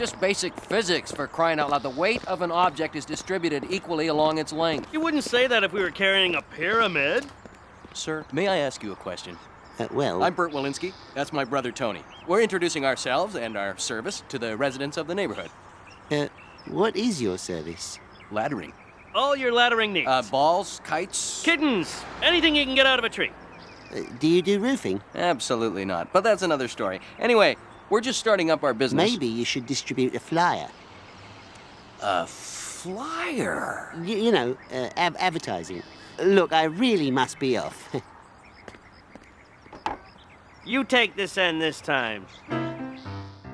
just basic physics, for crying out loud. The weight of an object is distributed equally along its length. You wouldn't say that if we were carrying a pyramid. Sir, may I ask you a question? Well... I'm Bert Walensky. That's my brother, Tony. We're introducing ourselves and our service to the residents of the neighborhood. What is your service? Laddering. All your laddering needs. Balls, kites... Kittens. Anything you can get out of a tree. Do you do roofing? Absolutely not, but that's another story. Anyway, we're just starting up our business. Maybe you should distribute a flyer. A flyer? You know, advertising. Look, I really must be off. You take this end this time.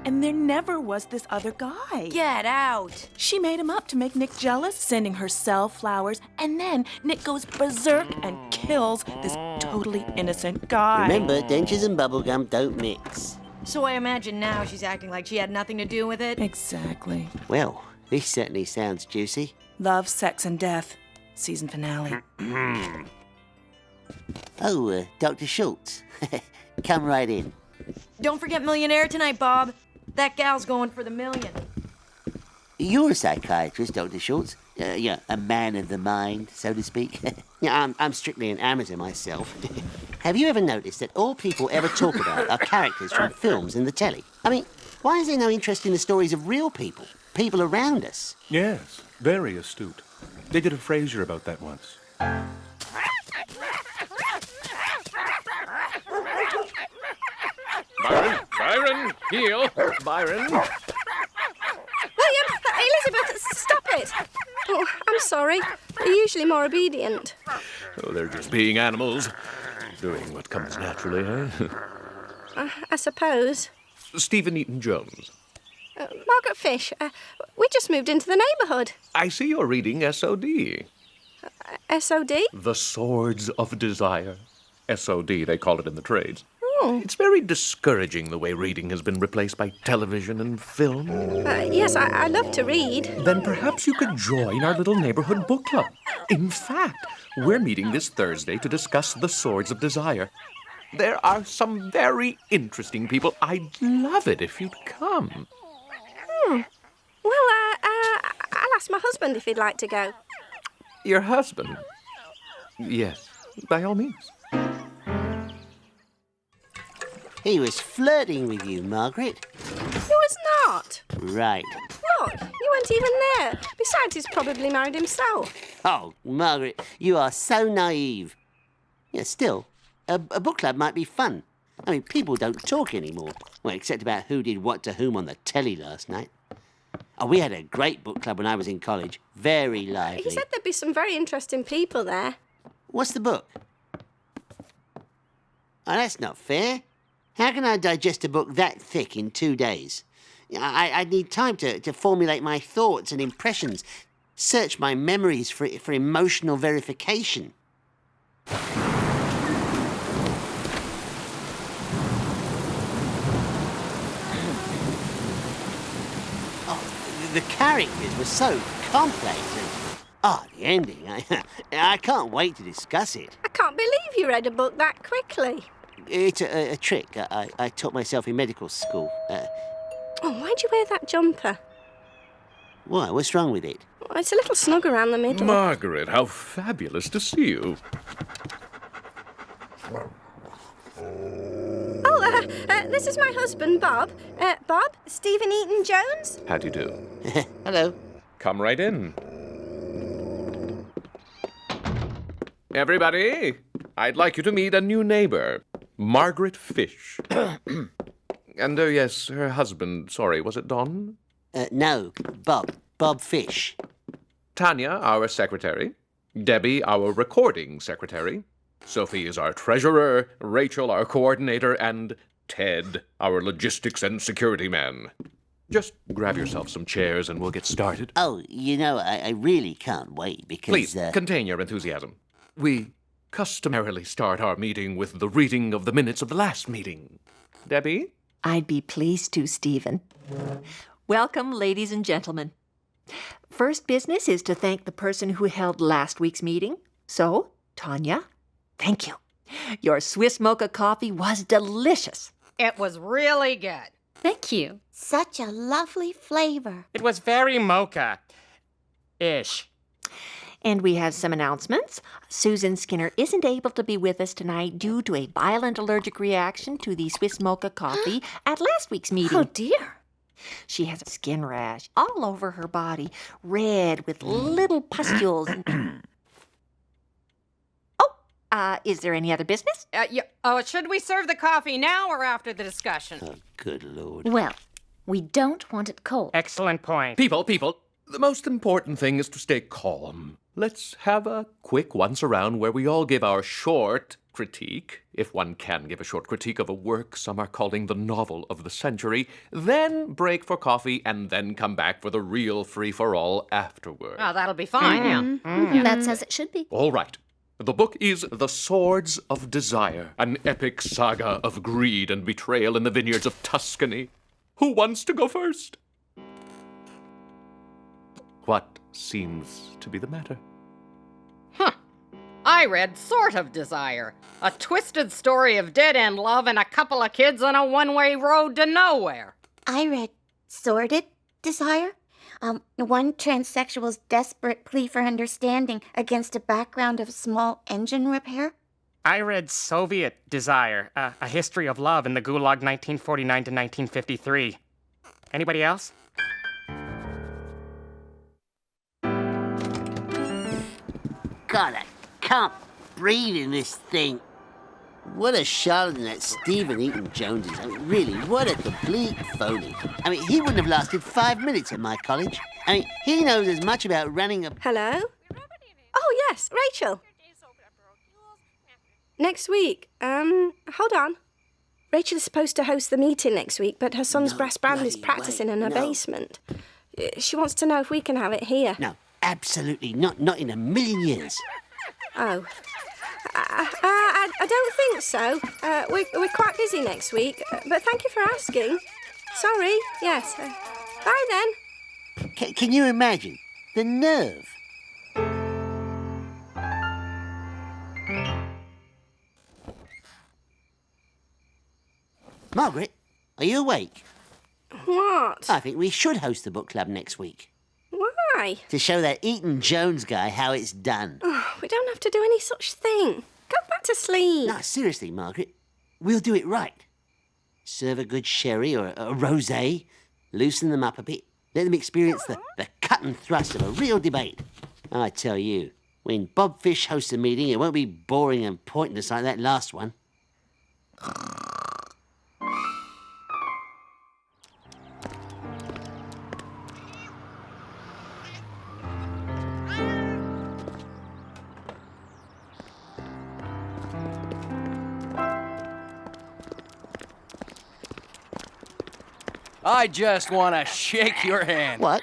And there never was this other guy. Get out. She made him up to make Nick jealous, sending herself flowers, and then Nick goes berserk and kills this totally innocent guy. Remember, dentures and bubblegum don't mix. So I imagine now she's acting like she had nothing to do with it. Exactly. Well, this certainly sounds juicy. Love, Sex, and Death. Season finale. Oh, Dr. Schultz. Come right in. Don't forget Millionaire tonight, Bob. That gal's going for the million. You're a psychiatrist, Dr. Schultz. Yeah, a man of the mind, so to speak. Yeah, I'm strictly an amateur myself. Have you ever noticed that all people ever talk about are characters from films and the telly? I mean, why is there no interest in the stories of real people? People around us? Yes, very astute. They did a Frasier about that once. Byron, heel. Byron. William, Elizabeth, stop it. Oh, I'm sorry. They're usually more obedient. Oh, they're just being animals. Doing what comes naturally, eh? I suppose. Stephen Eaton-Jones. Margaret Fish, we just moved into the neighborhood. I see you're reading S.O.D. S.O.D.? The Swords of Desire. S.O.D., they call it in the trades. Oh. It's very discouraging the way reading has been replaced by television and film. Yes, I love to read. Then perhaps you could join our little neighborhood book club. In fact, we're meeting this Thursday to discuss The Swords of Desire. There are some very interesting people. I'd love it if you'd come. Well, I'll ask my husband if he'd like to go. Your husband? Yes, by all means. He was flirting with you, Margaret. He was not. Right. Look, you weren't even there. Besides, he's probably married himself. Oh, Margaret, you are so naive. Yeah, still, a book club might be fun. I mean, people don't talk anymore. Well, except about who did what to whom on the telly last night. Oh, we had a great book club when I was in college. Very lively. He said there'd be some very interesting people there. What's the book? Oh, that's not fair. How can I digest a book that thick in 2 days? I need time to formulate my thoughts and impressions, search my memories for emotional verification. Oh, the characters were so complex and... Oh, the ending. I can't wait to discuss it. I can't believe you read a book that quickly. It's a trick I taught myself in medical school. Oh, why'd you wear that jumper? Why? What's wrong with it? Oh, it's a little snug around the middle. Margaret, how fabulous to see you. Oh, this is my husband, Bob. Bob, Stephen Eaton-Jones? How do you do? Hello. Come right in. Everybody, I'd like you to meet a new neighbor, Margaret Fish. And, yes, her husband, sorry, was it Don? No, Bob Fish. Tanya, our secretary. Debbie, our recording secretary. Sophie is our treasurer. Rachel, our coordinator. And Ted, our logistics and security man. Just grab yourself some chairs and we'll get started. Oh, you know, I really can't wait because... Please, contain your enthusiasm. We customarily start our meeting with the reading of the minutes of the last meeting. Debbie? I'd be pleased to, Stephen. Welcome, ladies and gentlemen. First business is to thank the person who held last week's meeting. So, Tanya, thank you. Your Swiss mocha coffee was delicious. It was really good. Thank you. Such a lovely flavor. It was very mocha-ish. And we have some announcements. Susan Skinner isn't able to be with us tonight due to a violent allergic reaction to the Swiss mocha coffee at last week's meeting. Oh, dear. She has a skin rash all over her body, red with little pustules. Is there any other business? Should we serve the coffee now or after the discussion? Oh, good Lord. Well, we don't want it cold. Excellent point. People, the most important thing is to stay calm. Let's have a quick once around where we all give our short critique, if one can give a short critique of a work some are calling the novel of the century, then break for coffee, and then come back for the real free-for-all afterward. Oh, that'll be fine, yeah. That's as it should be. All right. The book is The Swords of Desire, an epic saga of greed and betrayal in the vineyards of Tuscany. Who wants to go first? What seems to be the matter? I read Sort of Desire, a twisted story of dead-end love and a couple of kids on a one-way road to nowhere. I read Sordid Desire. One transsexual's desperate plea for understanding against a background of small engine repair. I read Soviet Desire, a history of love in the Gulag 1949 to 1953. Anybody else? God, I can't breathe in this thing. What a charlatan that Stephen Eaton Jones is. I mean, really, what a complete phony. I mean, he wouldn't have lasted 5 minutes at my college. I mean, he knows as much about running a... Hello? Oh, yes, Rachel. Next week. Hold on. Rachel is supposed to host the meeting next week, but her son's brass band is practicing in her basement. She wants to know if we can have it here. No, absolutely not. Not in a million years. Oh. I don't think so. We're quite busy next week, but thank you for asking. Sorry, yes. Bye then. Can you imagine the nerve? Margaret, are you awake? What? I think we should host the book club next week. Why? To show that Eaton Jones guy how it's done. Oh, we don't have to do any such thing. Go back to sleep. No, seriously, Margaret. We'll do it right. Serve a good sherry or a rosé. Loosen them up a bit. Let them experience the cut and thrust of a real debate. I tell you, when Bob Fish hosts a meeting, it won't be boring and pointless like that last one. I just want to shake your hand. What?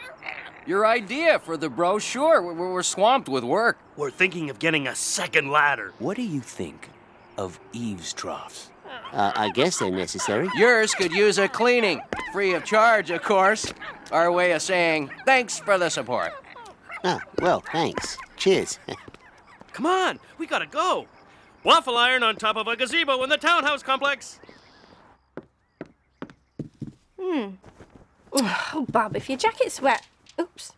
Your idea for the brochure. We're swamped with work. We're thinking of getting a second ladder. What do you think of eaves troughs? I guess they're necessary. Yours could use a cleaning. Free of charge, of course. Our way of saying thanks for the support. Oh, well, thanks. Cheers. Come on, we gotta go. Waffle iron on top of a gazebo in the townhouse complex. Oh, Bob, if your jacket's wet... Oops.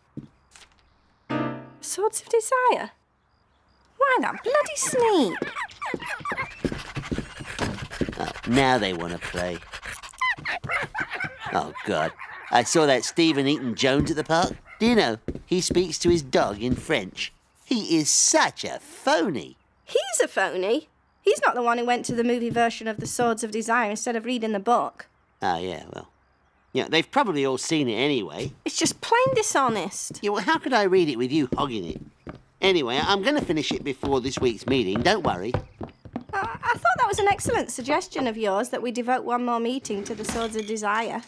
Swords of Desire? Why, that bloody sneak. Now they want to play. Oh, God. I saw that Stephen Eaton Jones at the park. Do you know, he speaks to his dog in French. He is such a phony. He's a phony. He's not the one who went to the movie version of The Swords of Desire instead of reading the book. Oh, yeah, well... Yeah, they've probably all seen it anyway. It's just plain dishonest. Yeah, well, how could I read it with you hogging it? Anyway, I'm going to finish it before this week's meeting, don't worry. I thought that was an excellent suggestion of yours, that we devote one more meeting to The Swords of Desire.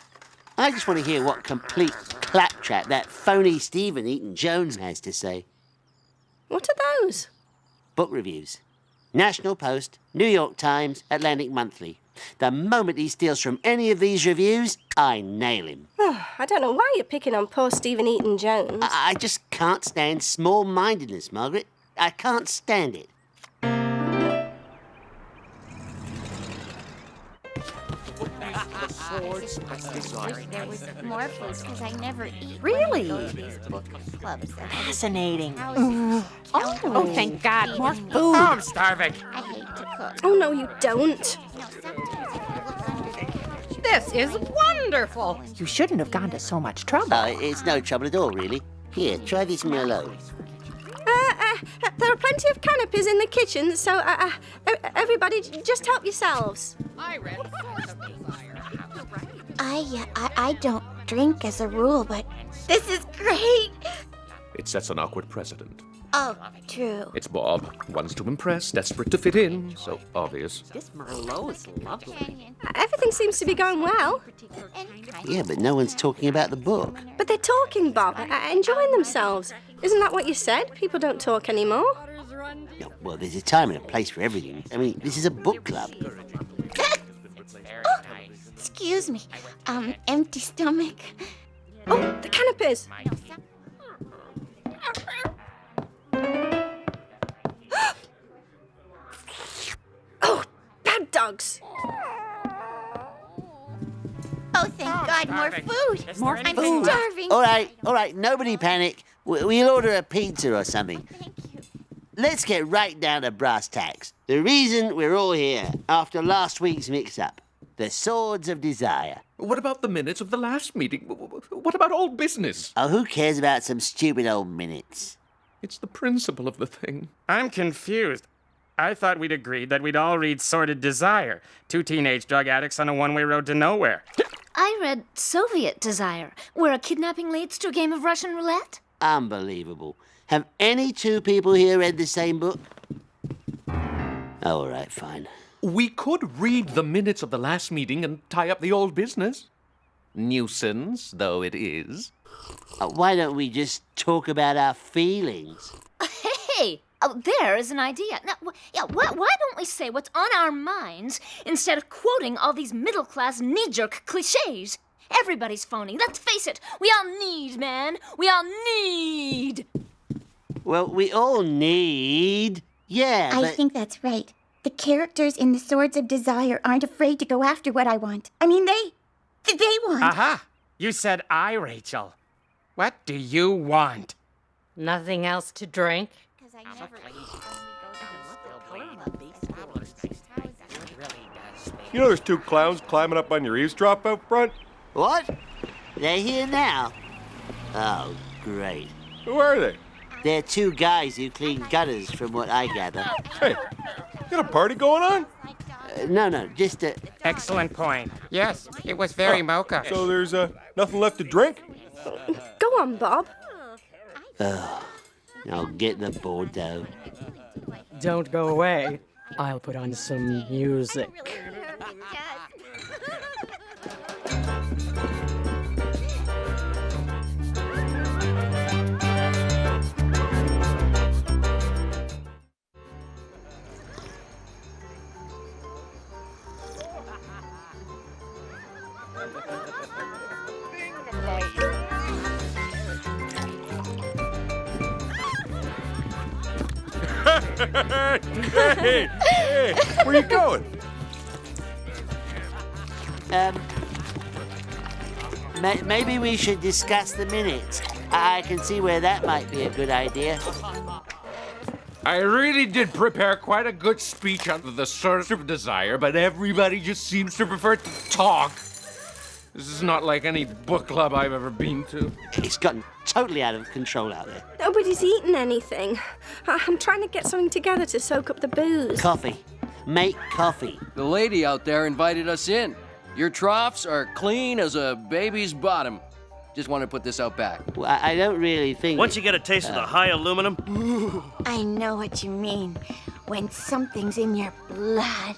I just want to hear what complete claptrap that phony Stephen Eaton Jones has to say. What are those? Book reviews. National Post, New York Times, Atlantic Monthly. The moment he steals from any of these reviews, I nail him. I don't know why you're picking on poor Stephen Eaton Jones. I just can't stand small-mindedness, Margaret. I can't stand it. The Sword There was more food because I never eat. Really? When I go to these book clubs. Fascinating. Oh, thank God, more food. Oh, I'm starving. I hate to cook. Oh, no, you don't. This is wonderful. You shouldn't have gone to so much trouble. It's no trouble at all, really. Here, try this Merlot. There are plenty of canopies in the kitchen, so everybody just help yourselves. I read Sword of Desire. I don't drink as a rule, but this is great. It sets an awkward precedent. Oh, true. It's Bob. Wants to impress, desperate to fit in. So obvious. This Merlot is lovely. Everything seems to be going well. Yeah, but no one's talking about the book. But they're talking, Bob, enjoying themselves. Isn't that what you said? People don't talk anymore. Yeah, well, there's a time and a place for everything. I mean, this is a book club. Excuse me. Empty stomach. Oh, the canopies. Oh, bad dogs. Oh, thank God, more food. More I'm food. starving. All right, nobody panic. We'll order a pizza or something. Let's get right down to brass tacks. The reason we're all here after last week's mix-up. The Swords of Desire. What about the minutes of the last meeting? What about old business? Oh, who cares about some stupid old minutes? It's the principle of the thing. I'm confused. I thought we'd agreed that we'd all read Sordid Desire, two teenage drug addicts on a one-way road to nowhere. I read Soviet Desire, where a kidnapping leads to a game of Russian roulette. Unbelievable. Have any two people here read the same book? All right, fine. We could read the minutes of the last meeting and tie up the old business. Nuisance, though it is. Why don't we just talk about our feelings? Hey, there is an idea. Now, why don't we say what's on our minds instead of quoting all these middle-class knee-jerk cliches? Everybody's phony. Let's face it. We all need, man. We all need. Well, we all need... Yeah, I but... think that's right. The characters in the Swords of Desire aren't afraid to go after what I want. I mean, they want. Aha! You said I, Rachel. What do you want? Nothing else to drink? You know there's two clowns climbing up on your eavesdrop out front? What? They're here now? Oh, great. Who are they? They're two guys who clean gutters, from what I gather. Hey, got a party going on? No, just a... Excellent point. Yes, it was very mocha. So there's nothing left to drink? Go on, Bob. I'll get the Bordeaux. Don't go away. I'll put on some music. Hey, where you going? Maybe we should discuss the minutes. I can see where that might be a good idea. I really did prepare quite a good speech on the Swords of Desire, but everybody just seems to prefer to talk. This is not like any book club I've ever been to. It's gotten totally out of control out there. Nobody's eaten anything. I'm trying to get something together to soak up the booze. Coffee. Make coffee. The lady out there invited us in. Your troughs are clean as a baby's bottom. Just want to put this out back. Well, I don't really think... Once you get a taste of the high aluminum... I know what you mean. When something's in your blood.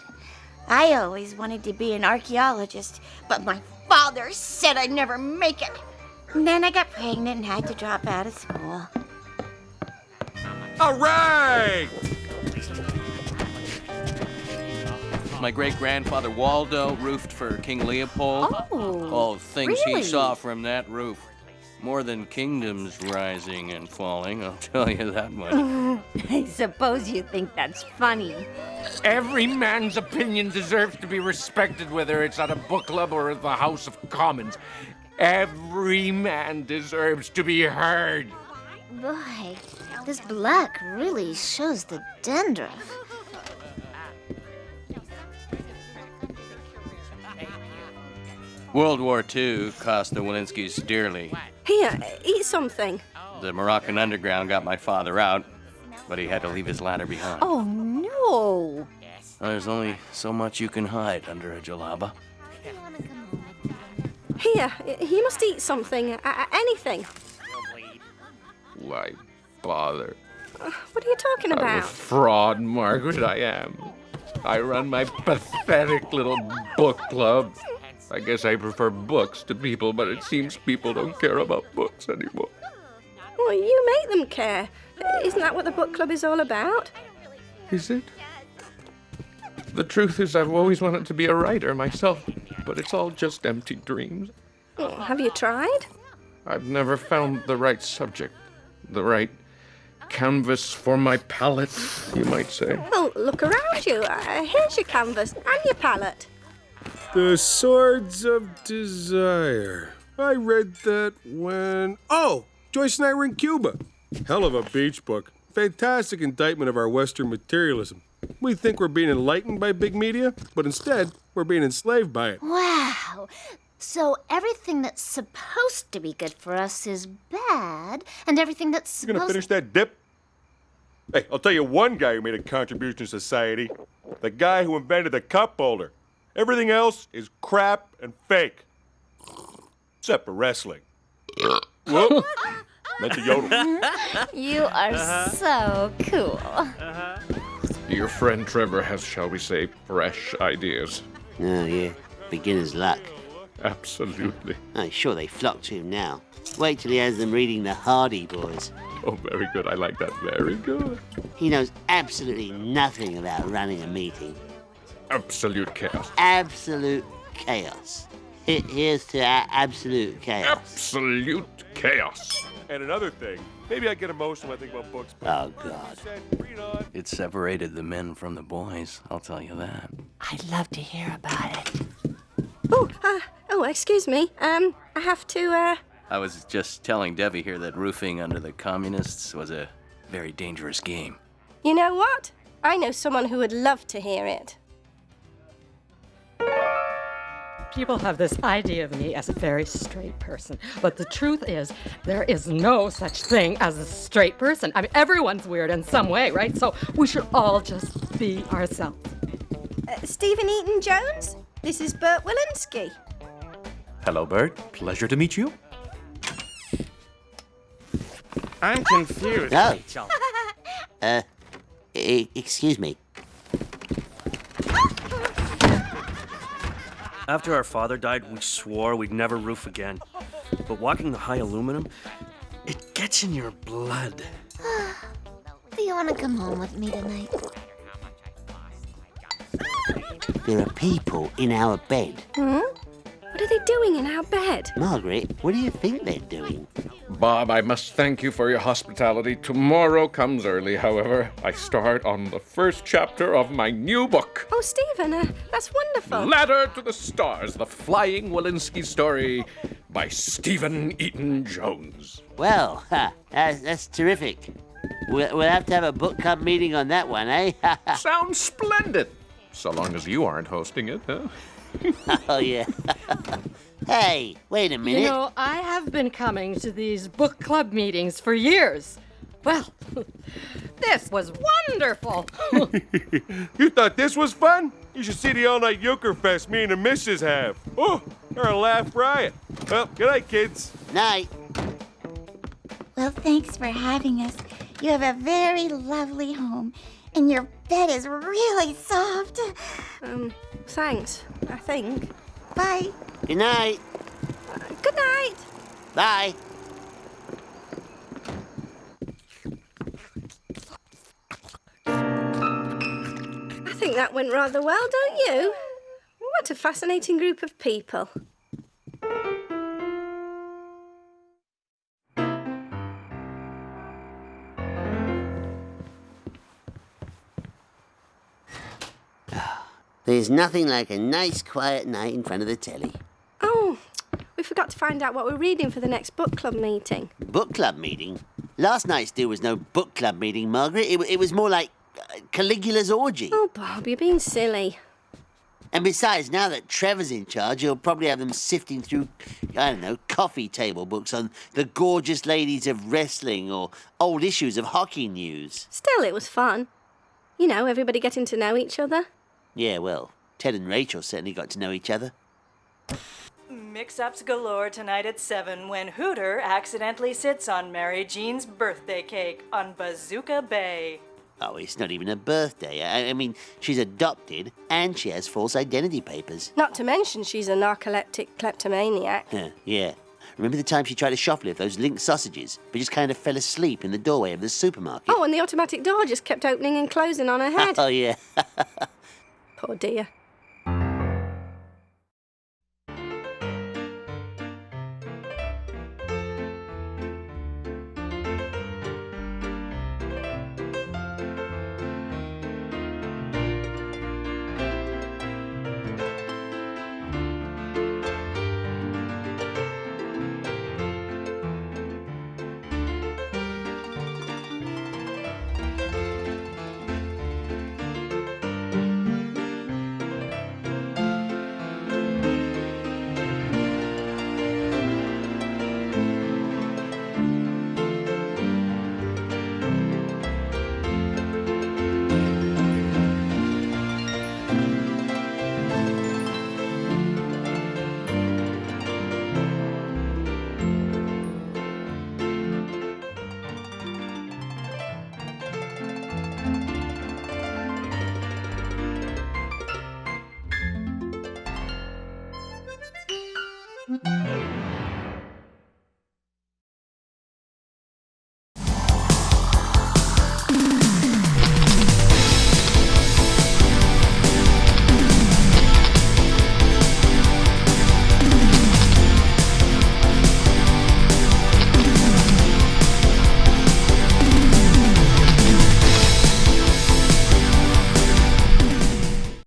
I always wanted to be an archaeologist, but my father said I'd never make it. And then I got pregnant and had to drop out of school. All right! My great-grandfather Waldo roofed for King Leopold. Oh, Oh, things really? he saw from that roof. More than kingdoms rising and falling, I'll tell you that much. I suppose you think that's funny. Every man's opinion deserves to be respected, whether it's at a book club or at the House of Commons. Every man deserves to be heard. Boy, this black really shows the dandruff. World War II cost the Walensky's dearly. Here, eat something. The Moroccan underground got my father out, but he had to leave his ladder behind. Oh, no. There's only so much you can hide under a jalaba. Here, you must eat something. Anything. Why bother? What are you talking I'm a about? fraud, Margaret, I am. I run my pathetic little book club. I guess I prefer books to people, but it seems people don't care about books anymore. Well, you make them care. Isn't that what the book club is all about? Is it? The truth is, I've always wanted to be a writer myself, but it's all just empty dreams. Oh, have you tried? I've never found the right subject, the right canvas for my palette, you might say. Well, look around you. Here's your canvas and your palette. The Swords of Desire. I read that when... Oh, Joyce and I were in Cuba. Hell of a beach book. Fantastic indictment of our Western materialism. We think we're being enlightened by big media, but instead, we're being enslaved by it. Wow. So everything that's supposed to be good for us is bad, and everything that's You gonna finish that dip? Hey, I'll tell you one guy who made a contribution to society. The guy who invented the cup holder. Everything else is crap and fake. Except for wrestling. Whoop. Meant to yodel. You are so cool. Your friend Trevor has, shall we say, fresh ideas. Oh, yeah. Beginner's luck. Absolutely. I'm sure they flock to him now. Wait till he has them reading the Hardy Boys. Oh, very good. I like that. Very good. He knows absolutely nothing about running a meeting. Absolute chaos. Absolute chaos. Here's to absolute chaos. Absolute chaos. And another thing, maybe I get emotional when I think about books. Oh, God. It separated the men from the boys, I'll tell you that. I'd love to hear about it. Oh, excuse me. I have to, I was just telling Debbie here that roofing under the communists was a very dangerous game. You know what? I know someone who would love to hear it. People have this idea of me as a very straight person, but the truth is, there is no such thing as a straight person. I mean, everyone's weird in some way, right? So we should all just be ourselves. Stephen Eaton Jones, this is Bert Walensky. Hello, Bert. Pleasure to meet you. I'm confused, Oh. Rachel. Excuse me. After our father died, we swore we'd never roof again. But walking the high aluminum, it gets in your blood. Do you want to come home with me tonight? There are people in our bed. Hmm? What are they doing in our bed? Margaret, what do you think they're doing? Bob, I must thank you for your hospitality. Tomorrow comes early, however. I start on the first chapter of my new book. Oh, Stephen, that's wonderful. Ladder to the Stars, the Flying Walensky Story by Stephen Eaton Jones. Well, that's terrific. We'll have to have a book club meeting on that one, eh? Sounds splendid. So long as you aren't hosting it, huh? Oh, yeah. Hey, wait a minute. You know, I have been coming to these book club meetings for years. Well, this was wonderful. You thought this was fun? You should see the all-night Euchre Fest me and the missus have. Oh, they're a laugh riot. Well, good night, kids. Night. Well, thanks for having us. You have a very lovely home, and your bed is really soft. Thanks, I think. Bye. Good night. Good night. Bye. I think that went rather well, don't you? What a fascinating group of people. There's nothing like a nice quiet night in front of the telly. Oh, we forgot to find out what we're reading for the next book club meeting. Book club meeting? Last night's do was no book club meeting, Margaret. It was more like Caligula's orgy. Oh, Bob, you're being silly. And besides, now that Trevor's in charge, he'll probably have them sifting through, I don't know, coffee table books on the gorgeous ladies of wrestling or old issues of hockey news. Still, it was fun. You know, everybody getting to know each other. Yeah, well, Ted and Rachel certainly got to know each other. Mix-ups galore tonight at 7 when Hooter accidentally sits on Mary Jean's birthday cake on Bazooka Bay. Oh, it's not even a birthday. I mean, she's adopted and she has false identity papers. Not to mention she's a narcoleptic kleptomaniac. Yeah. Remember the time she tried to shoplift those Link sausages, but just kind of fell asleep in the doorway of the supermarket? Oh, and the automatic door just kept opening and closing on her head. Oh, yeah. Poor dear.